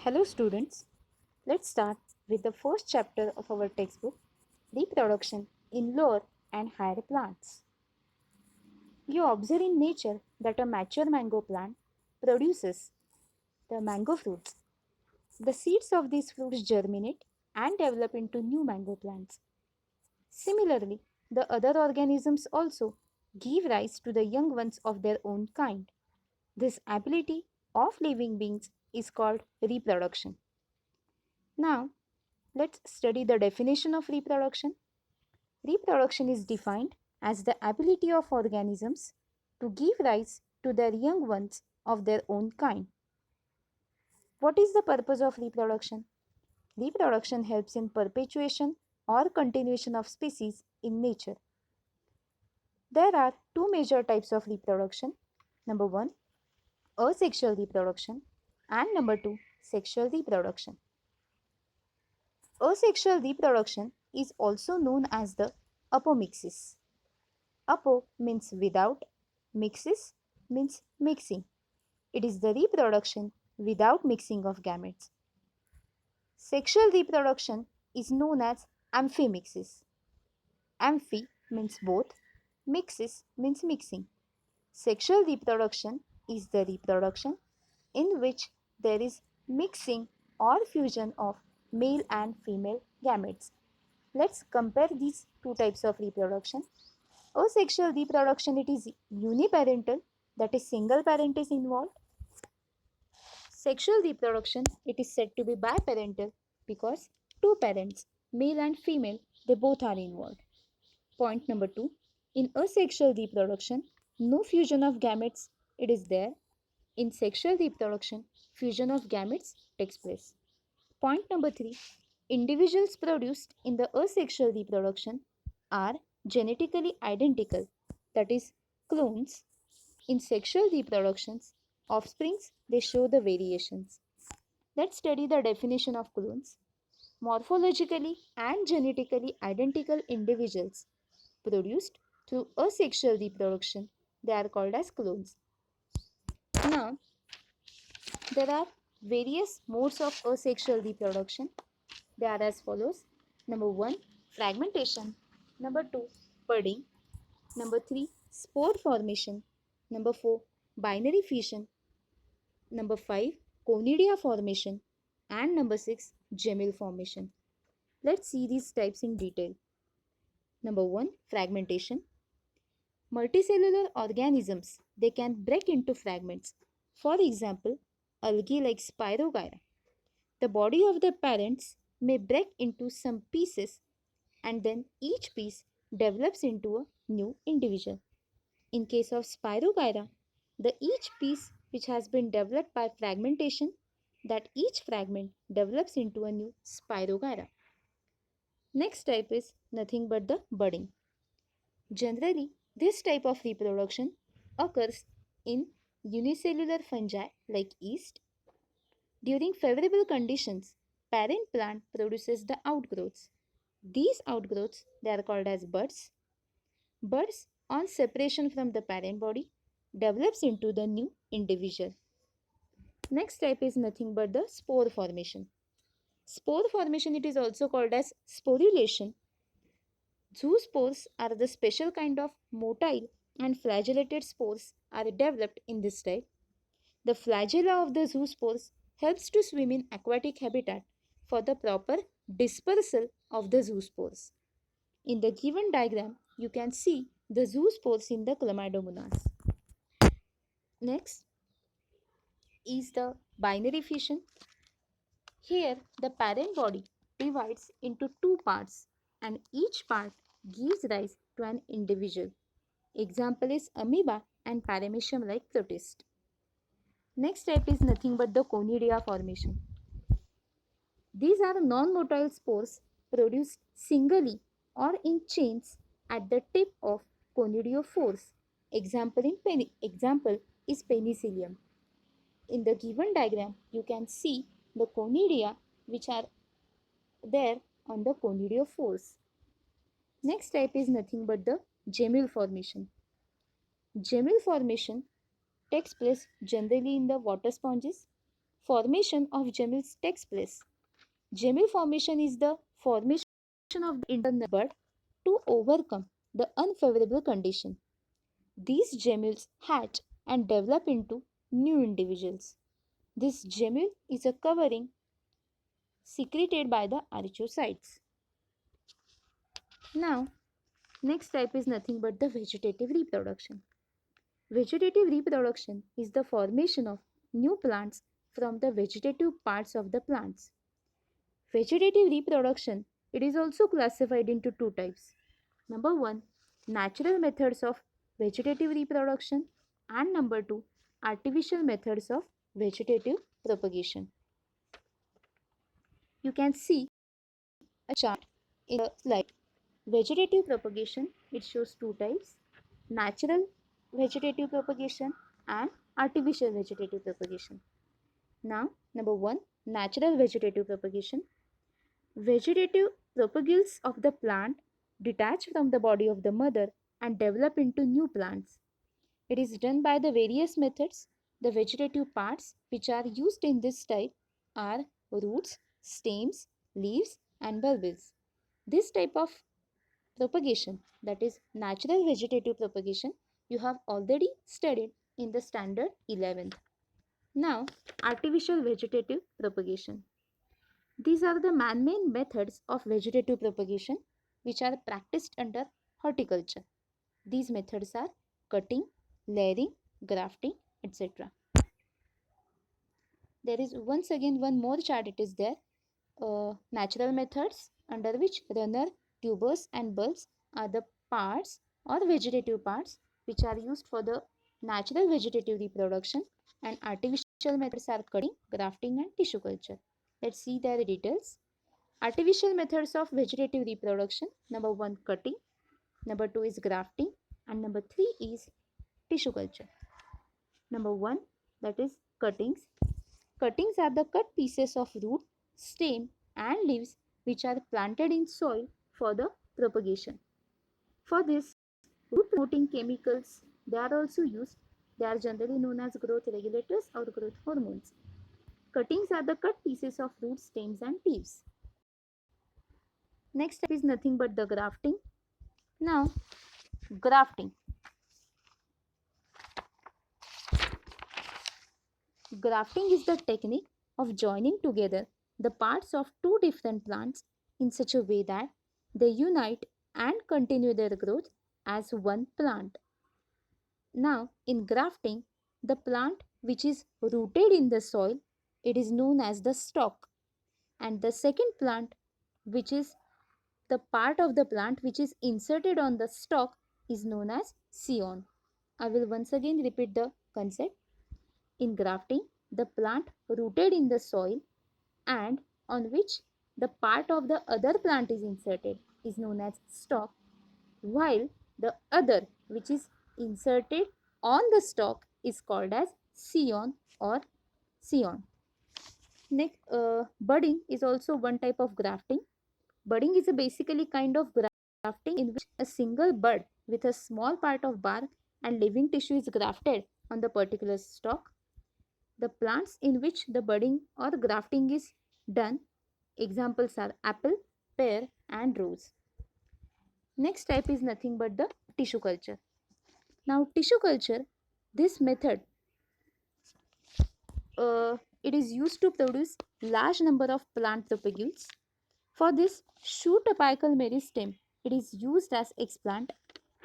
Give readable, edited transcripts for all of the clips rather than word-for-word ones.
Hello students, let's start with the first chapter of our textbook, Reproduction in Lower and Higher Plants. You observe in nature that a mature mango plant produces the mango fruits. The seeds of these fruits germinate and develop into new mango plants. Similarly, the other organisms also give rise to the young ones of their own kind. This ability of living beings is called reproduction. Now, let's study the definition of reproduction. Reproduction is defined as the ability of organisms to give rise to their young ones of their own kind. What is the purpose of reproduction? Reproduction helps in perpetuation or continuation of species in nature. There are two major types of reproduction. Number one, asexual reproduction, and number two, sexual reproduction. Asexual reproduction is also known as the apomixis. Apo means without, mixis means mixing. It is the reproduction without mixing of gametes. Sexual reproduction is known as amphimixis. Amphi means both, mixis means mixing. Sexual reproduction is the reproduction in which there is mixing or fusion of male and female gametes. Let's compare these two types of reproduction. Asexual reproduction, it is uniparental, that is single parent is involved. Sexual reproduction, it is said to be biparental because two parents, male and female, they both are involved. Point number 2. In asexual reproduction, no fusion of gametes it is there. In sexual reproduction, fusion of gametes takes place. Point number 3. Individuals produced in the asexual reproduction are genetically identical, that is, clones. In sexual reproductions, offsprings they show the variations. Let's study the definition of clones. Morphologically and genetically identical individuals produced through asexual reproduction, they are called as clones. Now, there are various modes of asexual reproduction. They are as follows. Number 1, fragmentation. Number 2, budding. Number 3, spore formation. Number 4, binary fission. Number 5, conidia formation. And number 6, gemelle formation. Let's see these types in detail. Number 1, fragmentation. Multicellular organisms, they can break into fragments. For example, algae like Spirogyra. The body of the parents may break into some pieces and then each piece develops into a new individual. In case of Spirogyra, the each piece which has been developed by fragmentation, that each fragment develops into a new Spirogyra. Next type is nothing but the budding. Generally, this type of reproduction occurs in unicellular fungi like yeast. During favorable conditions, parent plant produces the outgrowths. These outgrowths they are called as buds. Buds on separation from the parent body develops into the new individual. Next type is nothing but the spore formation. Spore formation it is also called as sporulation. Zoospores are the special kind of motile and flagellated spores are developed in this type. The flagella of the zoospores helps to swim in aquatic habitat for the proper dispersal of the zoospores. In the given diagram, you can see the zoospores in the chlamydomonas. Next is the binary fission. Here, the parent body divides into two parts and each part gives rise to an individual. Example is amoeba and paramecium like protist. Next type is nothing but the conidia formation. These are non-motile spores produced singly or in chains at the tip of conidiophores. Example is penicillium. In the given diagram, you can see the conidia which are there on the conidiophores. Next type is nothing but the gemelle formation. Gemelle formation takes place generally in the water sponges. formation of gemmules takes place. Gemmule formation is the formation of the internal bud to overcome the unfavorable condition. These gemmules hatch and develop into new individuals. This gemmule is a covering secreted by the archocytes. Now, next type is nothing but the vegetative reproduction. Vegetative reproduction is the formation of new plants from the vegetative parts of the plants. Vegetative reproduction, it is also classified into two types. Number 1, natural methods of vegetative reproduction, and number 2, artificial methods of vegetative propagation. You can see a chart in the slide. Vegetative propagation, it shows two types: natural vegetative propagation and artificial vegetative propagation. Now, number 1, natural vegetative propagation. Vegetative propagules of the plant detach from the body of the mother and develop into new plants. It is done by the various methods. The vegetative parts which are used in this type are roots, stems, leaves, and bulbs. This type of propagation, that is natural vegetative propagation, you have already studied in the standard 11th. Now, artificial vegetative propagation. These are the man-made methods of vegetative propagation which are practiced under horticulture. These methods are cutting, layering, grafting, etc. There is once again one more chart, it is there. Natural methods, under which runner, tubers and bulbs are the parts or vegetative parts which are used for the natural vegetative reproduction, and artificial methods are cutting, grafting and tissue culture. Let's see their details. Artificial methods of vegetative reproduction: number 1, cutting, number 2 is grafting, and number 3 is tissue culture. Number 1, that is cuttings. Cuttings are the cut pieces of root, stem and leaves which are planted in soil for the propagation. For this, root promoting chemicals, they are also used. They are generally known as growth regulators or growth hormones. Cuttings are the cut pieces of roots, stems and leaves. Next step is nothing but the grafting. Now, grafting. Grafting is the technique of joining together the parts of two different plants in such a way that they unite and continue their growth as one plant. Now, in grafting, the plant which is rooted in the soil, it is known as the stalk, and the second plant, which is the part of the plant which is inserted on the stalk, is known as scion. I will once again repeat the concept. In grafting, the plant rooted in the soil and on which the part of the other plant is inserted is known as stalk, while the other which is inserted on the stalk is called as scion or scion. Next, budding is also one type of grafting. Budding is a basically kind of grafting in which a single bud with a small part of bark and living tissue is grafted on the particular stalk. The plants in which the budding or grafting is done, examples are apple, pear and rose. Next type is nothing but the tissue culture. Now, tissue culture, this method, it is used to produce large number of plant propagules. For this, shoot apical meristem, it is used as explant,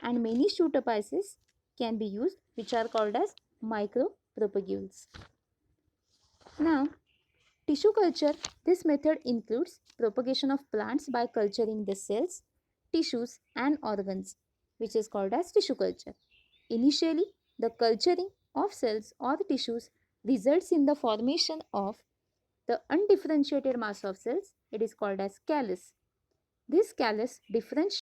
and many shoot apices can be used which are called as micropropagules. Now, tissue culture, this method includes propagation of plants by culturing the cells, tissues and organs, which is called as tissue culture. Initially, the culturing of cells or tissues results in the formation of the undifferentiated mass of cells. It is called as callus. This callus differentiates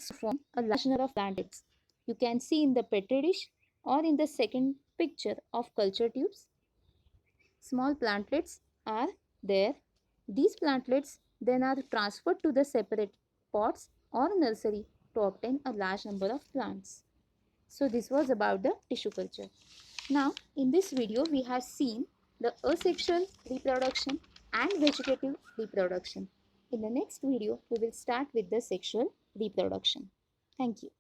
to form a large number of plantlets. You can see in the petri dish or in the second picture of culture tubes. Small plantlets are there. These plantlets then are transferred to the separate pots or nursery to obtain a large number of plants. So this was about the tissue culture. Now in this video we have seen the asexual reproduction and vegetative reproduction. In the next video, we will start with the sexual reproduction. Thank you.